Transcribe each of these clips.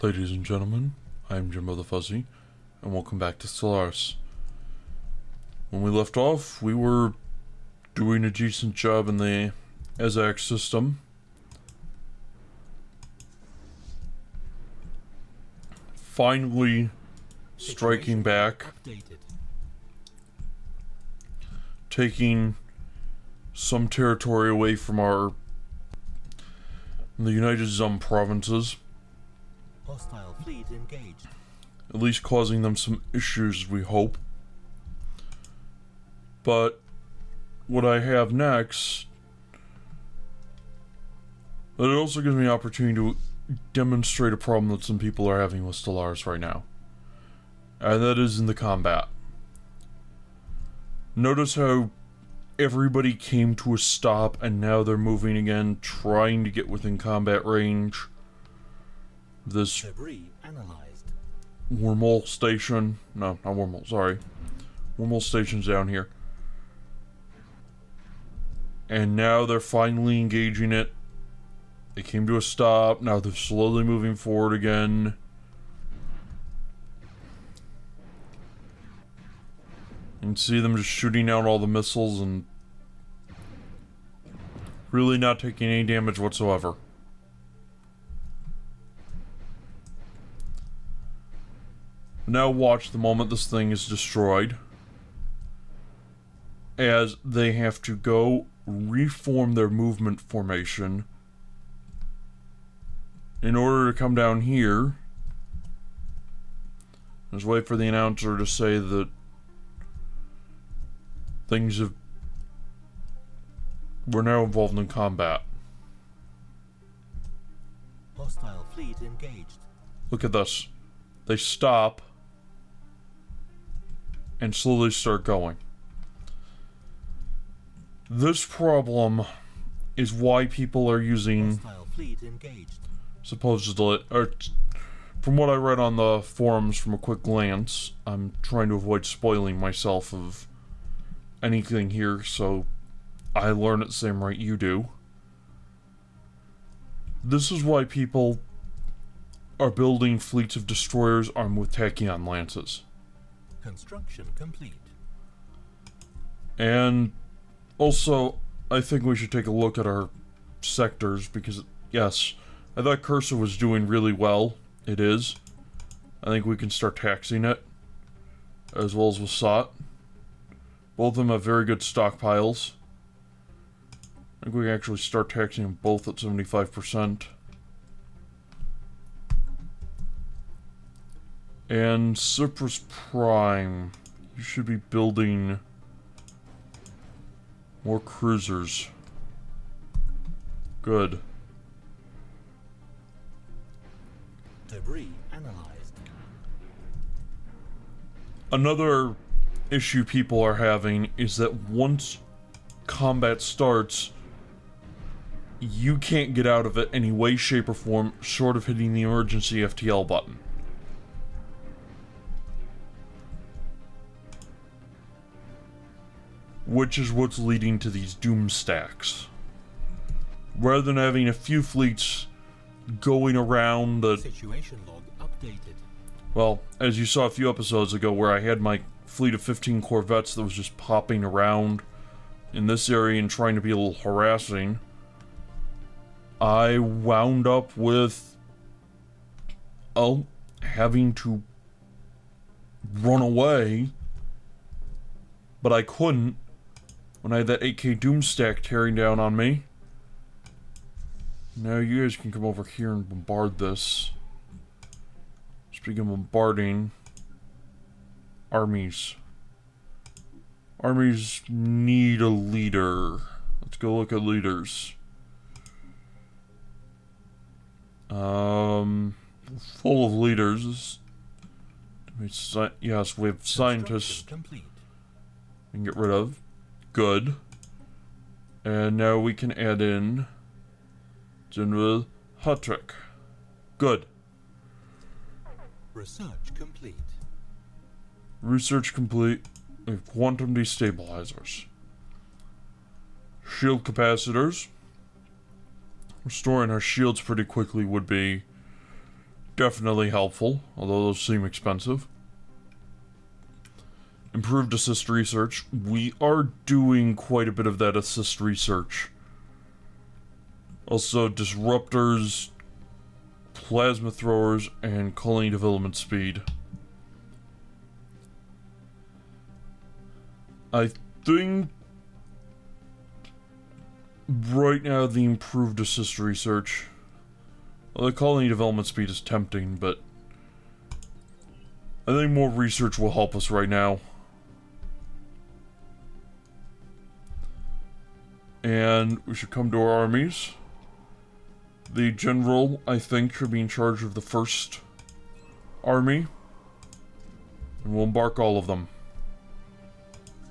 Ladies and gentlemen, I am Jimbo the Fuzzy, and welcome back to Stellaris. When we left off, we were doing a decent job in the ESAC system. Finally striking back, taking some territory away from the United provinces. Hostile fleet engaged. At least causing them some issues, we hope. But what I have next, it also gives me an opportunity to demonstrate a problem that some people are having with Stellaris right now. And that is in the combat. Notice how everybody came to a stop and now they're moving again, trying to get within combat range. This debris analyzed. wormhole station, no, not wormhole, sorry. Wormhole station's down here. And now they're finally engaging it. They came to a stop, now they're slowly moving forward again. You can see them just shooting out all the missiles and really not taking any damage whatsoever. Now watch the moment this thing is destroyed, as they have to go reform their movement formation in order to come down here. Just wait for the announcer to say that we're now involved in combat. Hostile fleet engaged. Look at this. They stop and slowly start going. This problem is why people are using Hostile fleet engaged. supposedly, or from what I read on the forums from a quick glance, I'm trying to avoid spoiling myself of anything here, so I learn it the same rate you do. This is why people are building fleets of destroyers armed with tachyon lances. Construction complete. And also, I think we should take a look at our sectors, because, yes, I thought Cursor was doing really well. It is. I think we can start taxing it, as well as with SOT. Both of them have very good stockpiles. I think we can actually start taxing them both at 75%. And Cyprus Prime, you should be building more cruisers. Good. Debris analyzed. Another issue people are having is that once combat starts, you can't get out of it any way, shape, or form short of hitting the emergency FTL button. Which is what's leading to these doom stacks. Rather than having a few fleets going around the... Situation log updated. Well, as you saw a few episodes ago where I had my fleet of 15 Corvettes that was just popping around in this area and trying to be a little harassing, I wound up with... having to run away, but I couldn't when I had that 8K Doomstack tearing down on me. Now you guys can come over here and bombard this. Speaking of bombarding, armies. Armies need a leader. Let's go look at leaders. Full of leaders. Yes, we have scientists we can get rid of. Good. And now we can add in General Hatrick. Good. Research complete. Research complete. We have quantum destabilizers. Shield capacitors. Restoring our shields pretty quickly would be definitely helpful, although those seem expensive. Improved assist research. We are doing quite a bit of that assist research. Also, disruptors, plasma throwers, and colony development speed. I think right now the improved assist research. Well, the colony development speed is tempting, but I think more research will help us right now. And we should come to our armies. The general, I think, should be in charge of the first army. And we'll embark all of them.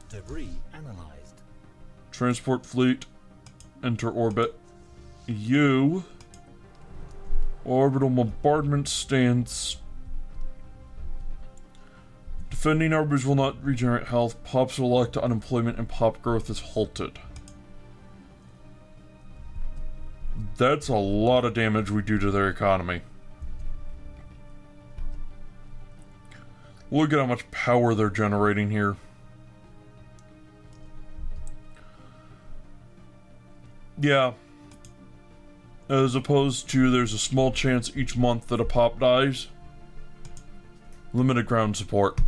Debris analyzed. Transport fleet, enter orbit. You, orbital bombardment stance. Defending armies will not regenerate health. Pops will elect to unemployment and pop growth is halted. That's a lot of damage we do to their economy. Look at how much power they're generating here. Yeah. As opposed to there's a small chance each month that a pop dies. Limited ground support.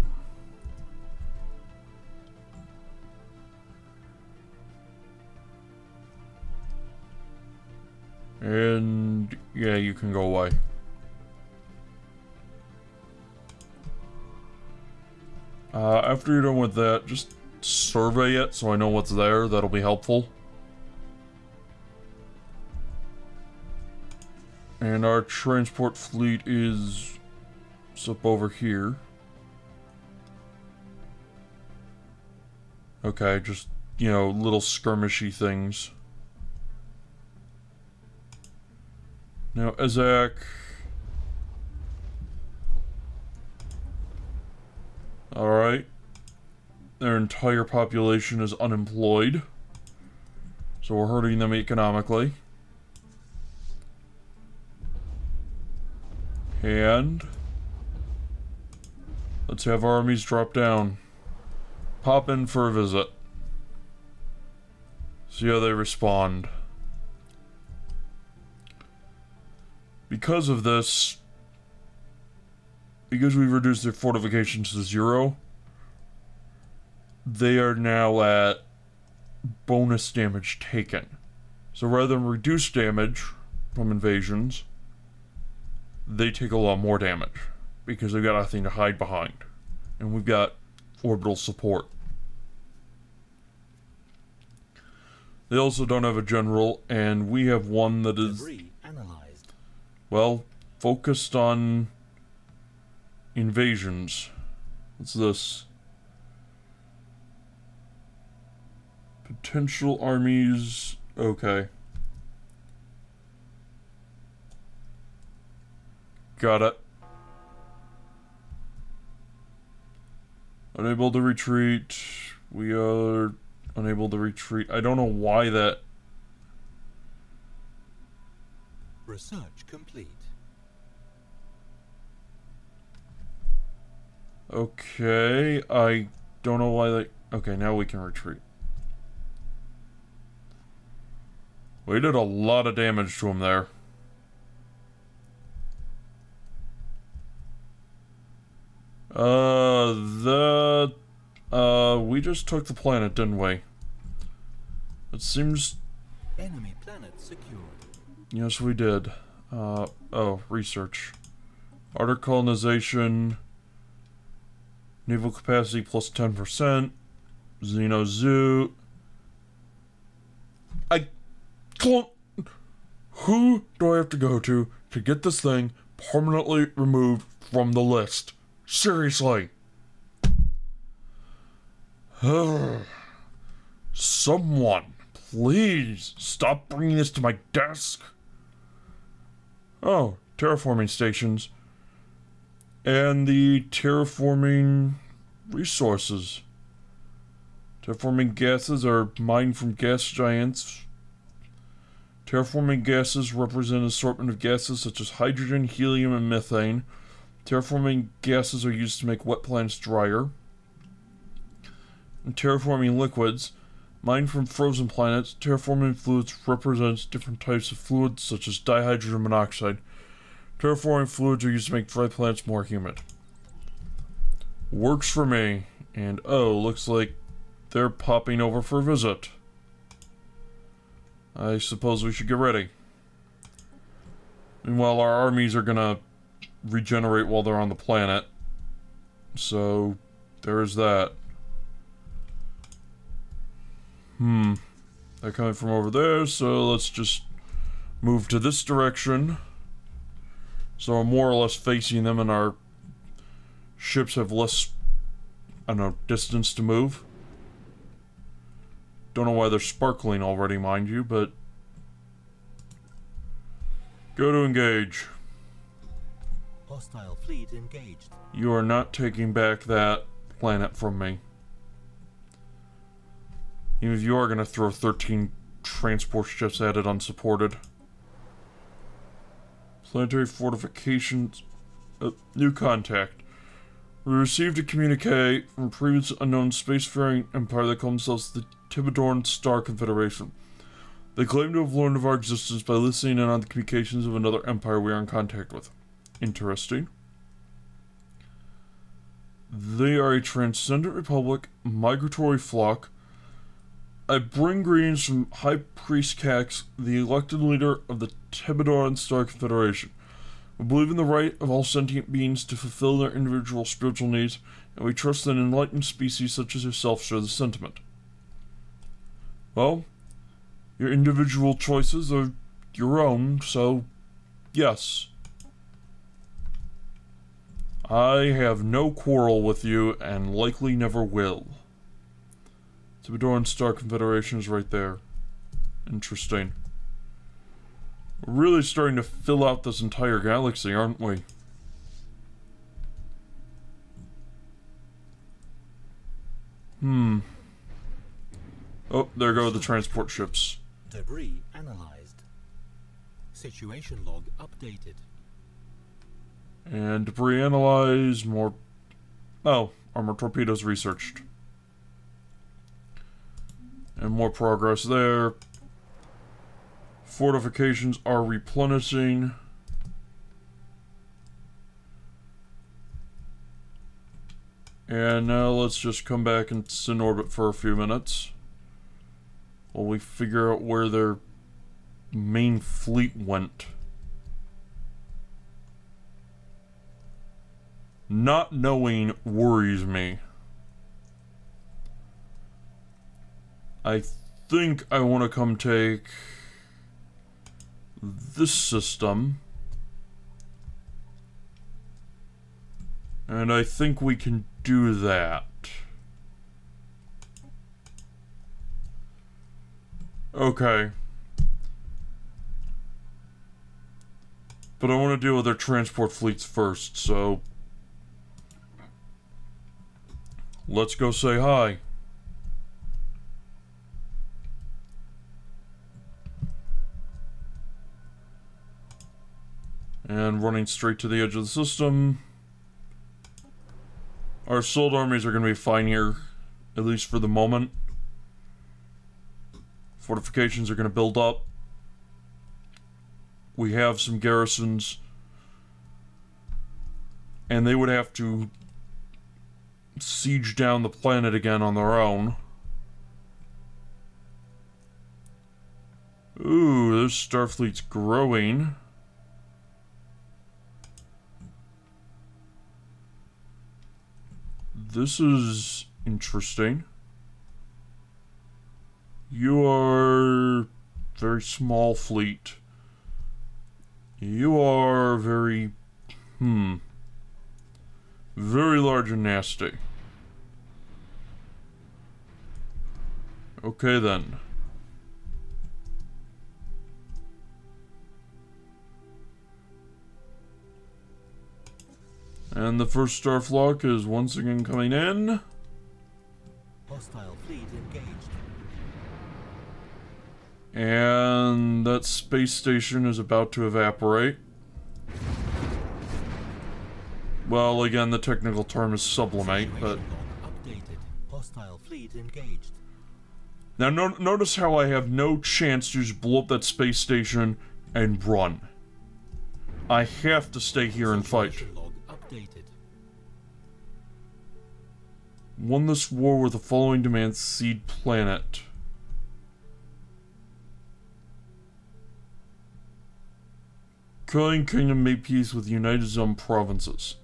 And yeah, you can go away. After you're done with that, just survey it so I know what's there. That'll be helpful. And our transport fleet is up over here. Okay, just, you know, little skirmishy things. Now, Ezek. Alright. Their entire population is unemployed. So we're hurting them economically. And let's have our armies drop down. Pop in for a visit. See how they respond. Because of this, because we've reduced their fortifications to 0, they are now at bonus damage taken. So rather than reduce damage from invasions, they take a lot more damage because they've got nothing to hide behind. And we've got orbital support. They also don't have a general, and we have one that is, well, focused on invasions. What's this? Potential armies. Okay. Got it. Unable to retreat. We are unable to retreat. I don't know why that... Research complete. Okay, I don't know why they... Okay, now we can retreat. We did a lot of damage to him there. We just took the planet, didn't we? It seems... Enemy planet secured. Yes, we did. Oh, research. Outer colonization. Naval capacity plus 10%. Xeno Zoo. Who do I have to go to get this thing permanently removed from the list? Seriously. Someone, please stop bringing this to my desk. Oh, terraforming stations. And the terraforming resources. Terraforming gases are mined from gas giants. Terraforming gases represent an assortment of gases such as hydrogen, helium, and methane. Terraforming gases are used to make wet planets drier. And terraforming liquids. Mined from frozen planets, terraforming fluids represents different types of fluids such as dihydrogen monoxide. Terraforming fluids are used to make dry planets more humid. Works for me. And oh, looks like they're popping over for a visit. I suppose we should get ready. Meanwhile, our armies are gonna regenerate while they're on the planet. So, there's that. They're coming from over there, so let's just move to this direction. So we're more or less facing them and our ships have less, I don't know, distance to move. Don't know why they're sparkling already, mind you, but... Go to engage. Hostile fleet engaged. You are not taking back that planet from me. Even if you are going to throw 13 transport ships at it unsupported. Planetary fortifications... new contact. We received a communique from a previous unknown spacefaring empire that called themselves the Tibadoran Star Confederation. They claim to have learned of our existence by listening in on the communications of another empire we are in contact with. Interesting. They are a transcendent republic, migratory flock. I bring greetings from High Priest Cax, the elected leader of the Tibadoran Star Confederation. We believe in the right of all sentient beings to fulfill their individual spiritual needs, and we trust that enlightened species such as yourself share the sentiment. Well, your individual choices are your own, so yes. I have no quarrel with you, and likely never will. Tibadoran Star Confederation is right there. Interesting. We're really starting to fill out this entire galaxy, aren't we? Oh, there go the transport ships. Debris analyzed. Situation log updated. And debris analyzed, more... Oh, armor torpedoes researched. And more progress there. Fortifications are replenishing. And now let's just come back and sit in orbit for a few minutes while we figure out where their main fleet went. Not knowing worries me. I think I want to come take this system. And I think we can do that. Okay. But I want to deal with their transport fleets first, so... Let's go say hi. And running straight to the edge of the system. Our assault armies are going to be fine here, at least for the moment. Fortifications are going to build up. We have some garrisons. And they would have to siege down the planet again on their own. Ooh, this Starfleet's growing. This is interesting. You are very small fleet. You are very, very large and nasty. Okay then. And the first starflock is once again coming in. Hostile fleet engaged. And that space station is about to evaporate. Well, again, the technical term is sublimate, but... Updated. Hostile fleet engaged. Now, notice how I have no chance to just blow up that space station and run. I have to stay here and fight. Log updated. Won this war with the following demands: seed planet. Killing Kingdom made peace with United Zone provinces.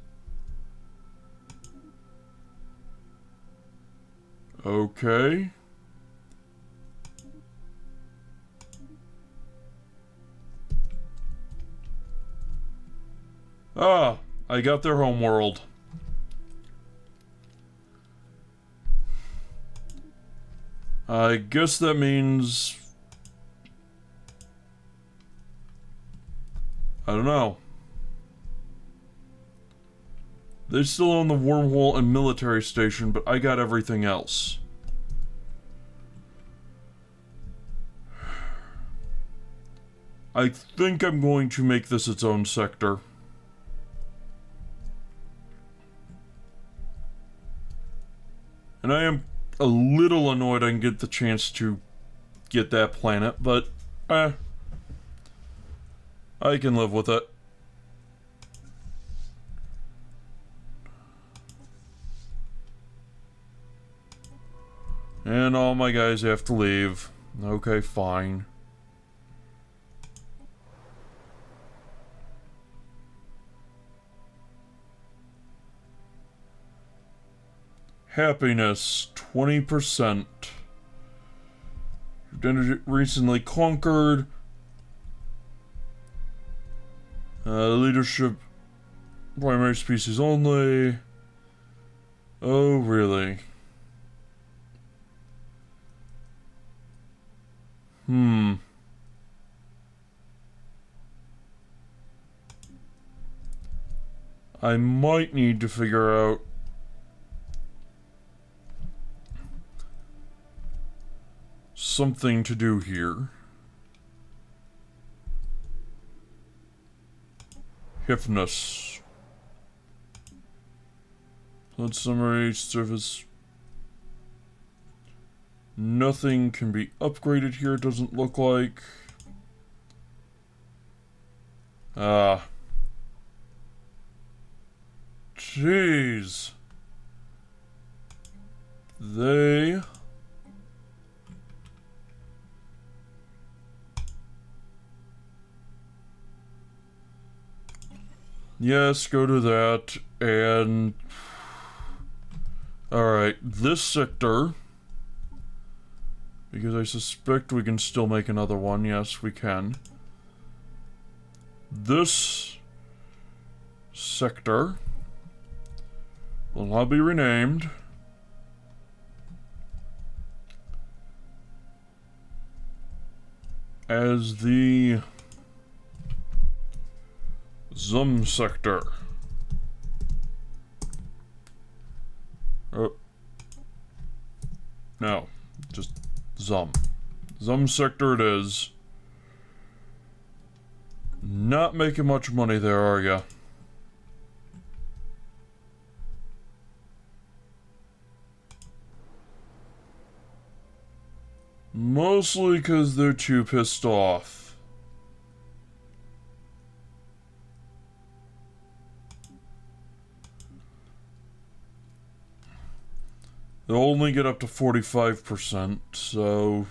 Okay. Ah, I got their homeworld. I guess that means... I don't know. They still own the wormhole and military station, but I got everything else. I think I'm going to make this its own sector. And I am a little annoyed I didn't get the chance to get that planet, but I can live with it. And all my guys have to leave. Okay, fine. Happiness, 20%. Recently conquered. Leadership, primary species only. Oh, really? I might need to figure out something to do here. Hypnos. Blood summary, surface. Nothing can be upgraded here, it doesn't look like. Jeez. They... Yes, go to that, and... Alright, this sector... Because I suspect we can still make another one. Yes, we can. This... sector... will now be renamed... as the... Zum sector. Oh. No, just Zum. Zum sector it is. Not making much money there, are ya? Mostly because they're too pissed off. They'll only get up to 45%, so...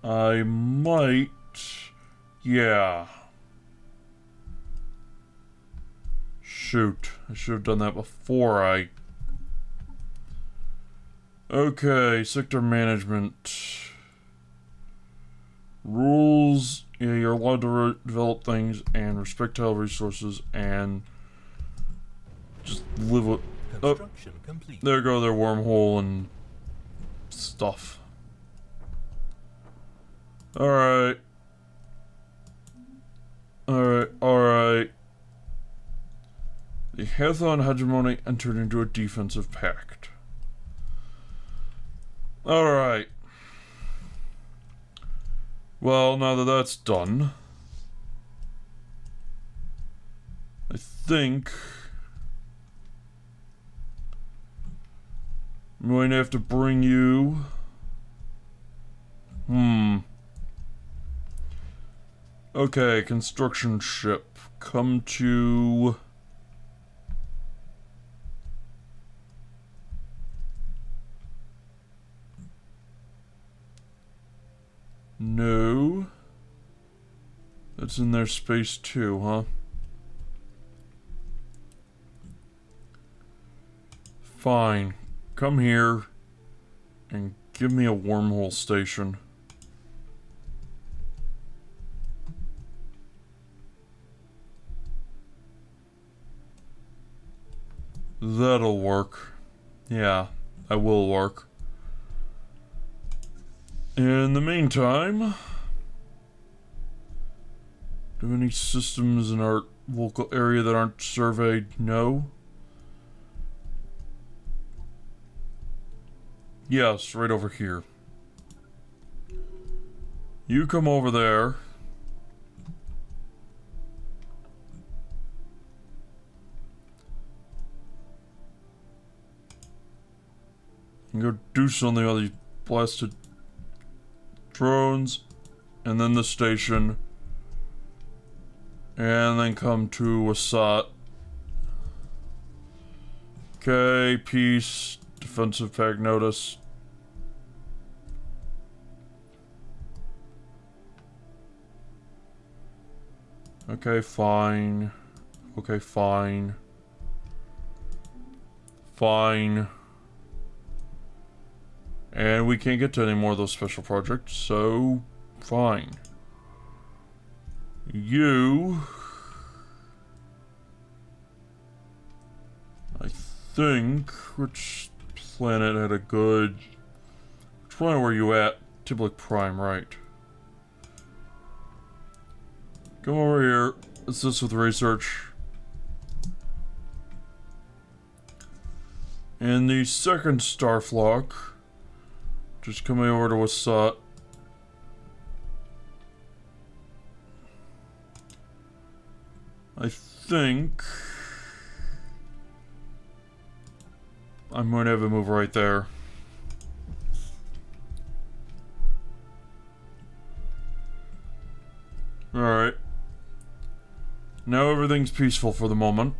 I might... yeah. Shoot, I should have done that before I... Okay, sector management. Rules, yeah, you're allowed to develop things and respect tile resources and... just live with... Oh, there go their wormhole and stuff. Alright. Alright. The Hathon hegemony entered into a defensive pact. Alright. Well, now that that's done, I think I'm going to have to bring you... Okay, construction ship. Come to... No. That's in their space too, huh? Fine. Come here and give me a wormhole station. That'll work. Yeah, that will work. In the meantime, do any systems in our local area that aren't surveyed? No. Yes, right over here. You come over there. And go do something about these blasted drones, and then the station, and then come to Wasat. Okay, peace, defensive pack notice. Okay, fine. Okay, fine. Fine. And we can't get to any more of those special projects, so fine. You... I think... Which planet had a good... Which planet were you at? Tiblik Prime, right. Come over here. Assist with research. And the second star flock... Just coming over to Wasat. I think I'm going to have a move right there. Alright. Now everything's peaceful for the moment.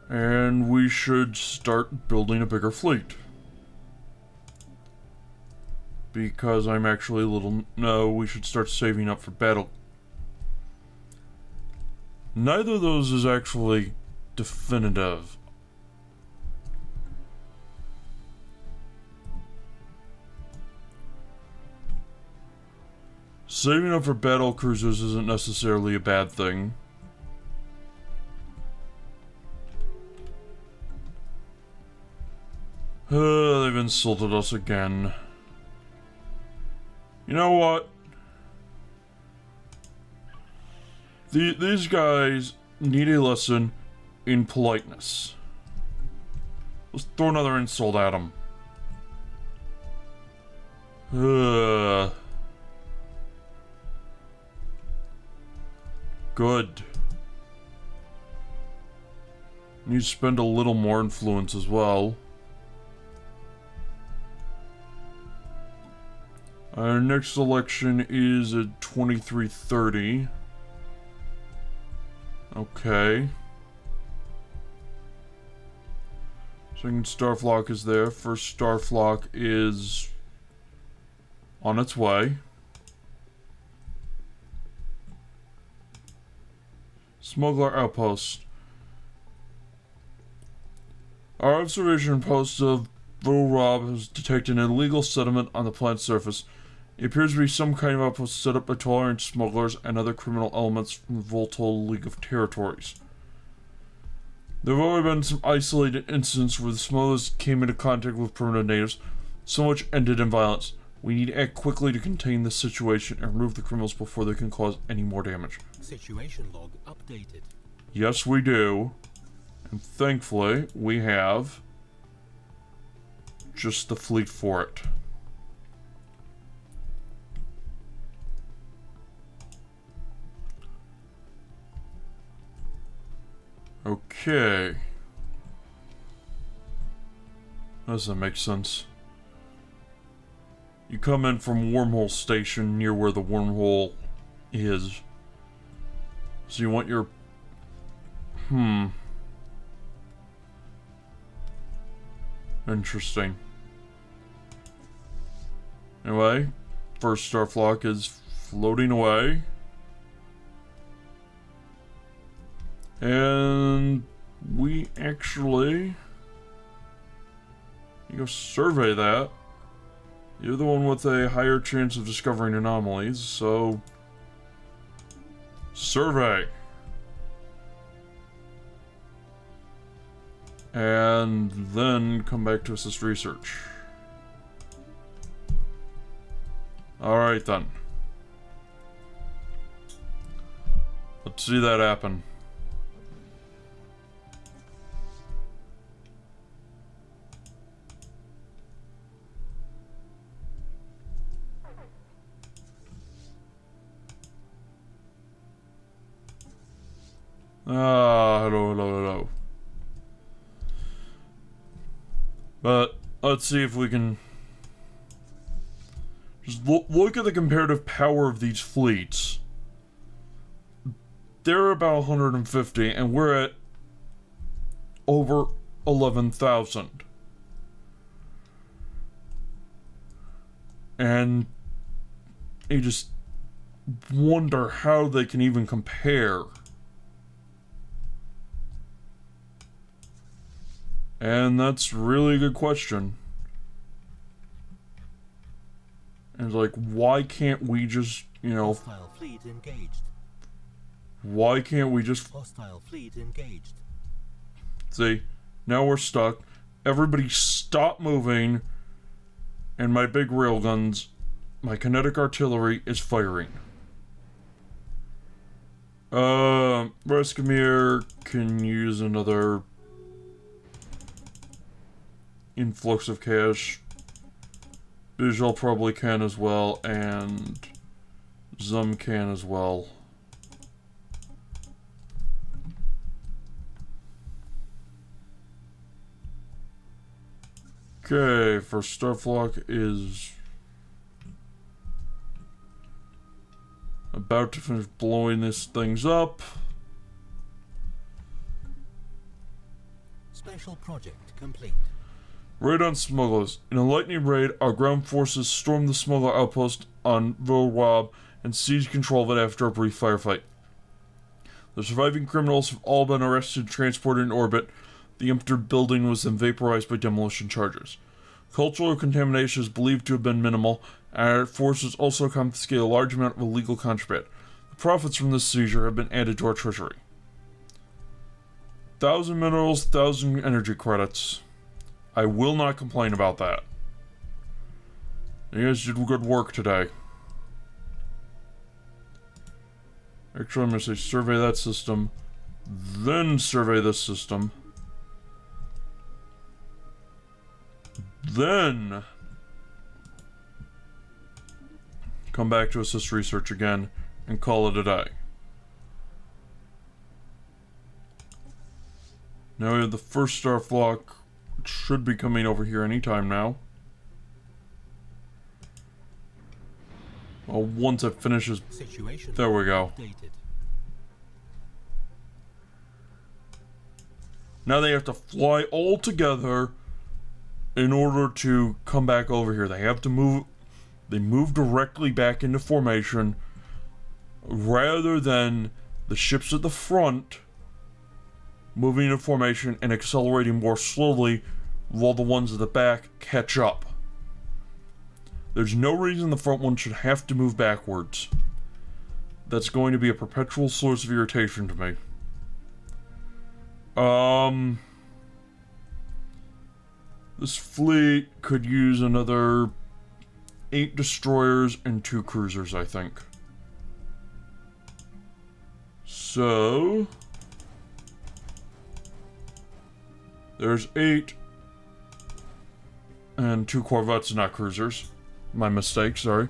And we should start building a bigger fleet. Because I'm actually a little... No, we should start saving up for battle. Neither of those is actually definitive. Saving up for battle cruisers isn't necessarily a bad thing. They've insulted us again. You know what? These guys need a lesson in politeness. Let's throw another insult at them. Good. Need to spend a little more influence as well. Our next election is at 2330. Okay. Second star flock is there. First star flock is on its way. Smuggler outpost. Our observation post of Vol'Tol has detected an illegal settlement on the planet's surface. It appears to be some kind of outpost set up by tolerant smugglers and other criminal elements from the Vol'Tol League of Territories. There have only been some isolated incidents where the smugglers came into contact with primitive natives, some which ended in violence. We need to act quickly to contain the situation and remove the criminals before they can cause any more damage. Situation log updated. Yes, we do. And thankfully, we have just the fleet for it. Okay. Does that make sense? You come in from wormhole station near where the wormhole is. So you want your... Interesting. Anyway, first Starflock is floating away. And we actually... You go survey that. You're the one with a higher chance of discovering anomalies, so... Survey! And then come back to assist research. Alright then. Let's see that happen. Hello. But, let's see if we can... Just look at the comparative power of these fleets. They're about 150, and we're at over 11,000. And you just wonder how they can even compare. And that's really a good question. And like, why can't we just, you know... Hostile fleet engaged. Why can't we just... Hostile fleet engaged. See, now we're stuck. Everybody stop moving. And my big railguns, my kinetic artillery is firing. Rescamere can use another... influx of cash. Visual probably can as well, and Zum can as well. Okay, first Starflock is about to finish blowing this things up. Special project complete. Raid on smugglers. In a lightning raid, our ground forces stormed the smuggler outpost on Vol'Tol and seized control of it after a brief firefight. The surviving criminals have all been arrested and transported in orbit. The empty building was then vaporized by demolition charges. Cultural contamination is believed to have been minimal, and our forces also confiscated a large amount of illegal contraband. The profits from this seizure have been added to our treasury. 1,000 minerals, 1,000 energy credits. I will not complain about that. You guys did good work today. Actually, I'm going to say survey that system, then survey this system, then come back to assist research again and call it a day. Now we have the first Starflock. It should be coming over here anytime now. Well, once it finishes... Situation there we go. updated. Now they have to fly all together in order to come back over here. They have to move... They move directly back into formation rather than the ships at the front moving into formation and accelerating more slowly while the ones at the back catch up. There's no reason the front one should have to move backwards. That's going to be a perpetual source of irritation to me. This fleet could use another 8 destroyers and 2 cruisers, I think. So... there's 8. and 2 corvettes, not cruisers. My mistake, sorry.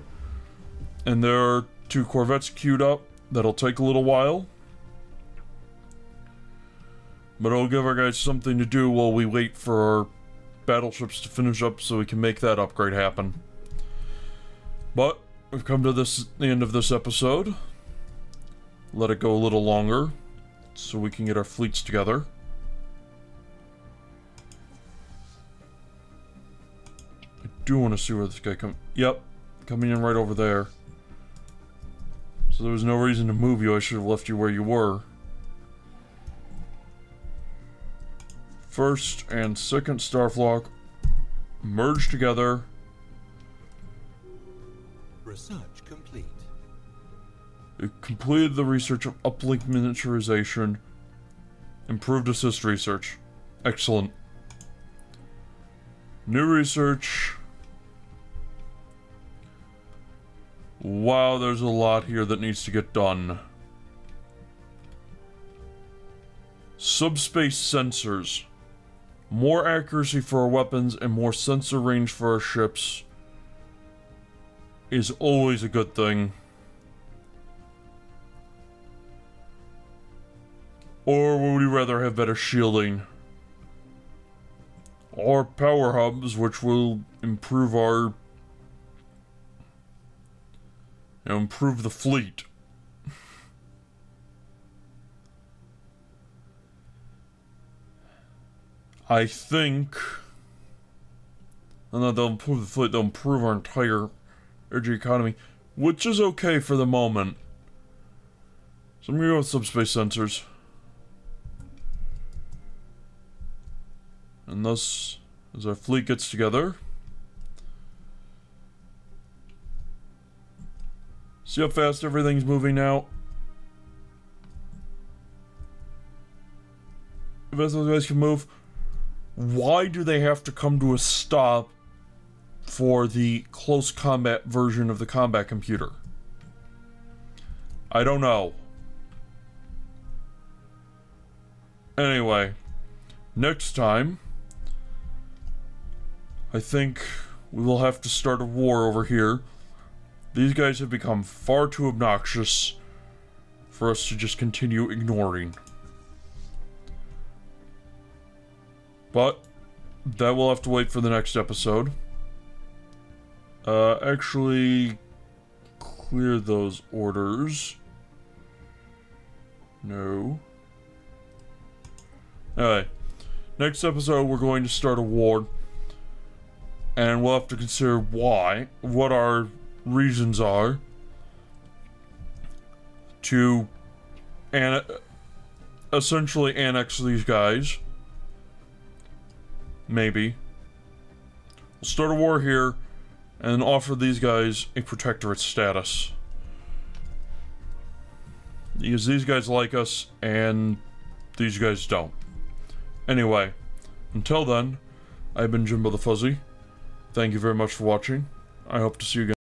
And there are 2 corvettes queued up. That'll take a little while. But it'll give our guys something to do while we wait for our battleships to finish up so we can make that upgrade happen. But we've come to the end of this episode. Let it go a little longer so we can get our fleets together. I do want to see where this guy comes. Yep, coming in right over there. So there was no reason to move you. I should have left you where you were. First and second Starflock merge together. Research complete. It completed the research of uplink miniaturization. Improved assist research. Excellent. New research. Wow, there's a lot here that needs to get done. Subspace sensors. More accuracy for our weapons and more sensor range for our ships is always a good thing. Or would we rather have better shielding? Or power hubs, which will improve our... improve the fleet. I think... and that they'll improve the fleet, they'll improve our entire energy economy, which is okay for the moment. So I'm gonna go with subspace sensors. And thus, as our fleet gets together... see how fast everything's moving now? The best those guys can move. Why do they have to come to a stop for the close combat version of the combat computer? I don't know. Anyway, next time, I think we will have to start a war over here. These guys have become far too obnoxious for us to just continue ignoring. But that will have to wait for the next episode. Actually, clear those orders. No. Alright. Next episode, we're going to start a war. And we'll have to consider why, what our reasons are to essentially annex these guys. Maybe. We'll start a war here and offer these guys a protectorate status. Because these guys like us and these guys don't. Anyway, until then, I've been Jimbo the Fuzzy. Thank you very much for watching. I hope to see you again.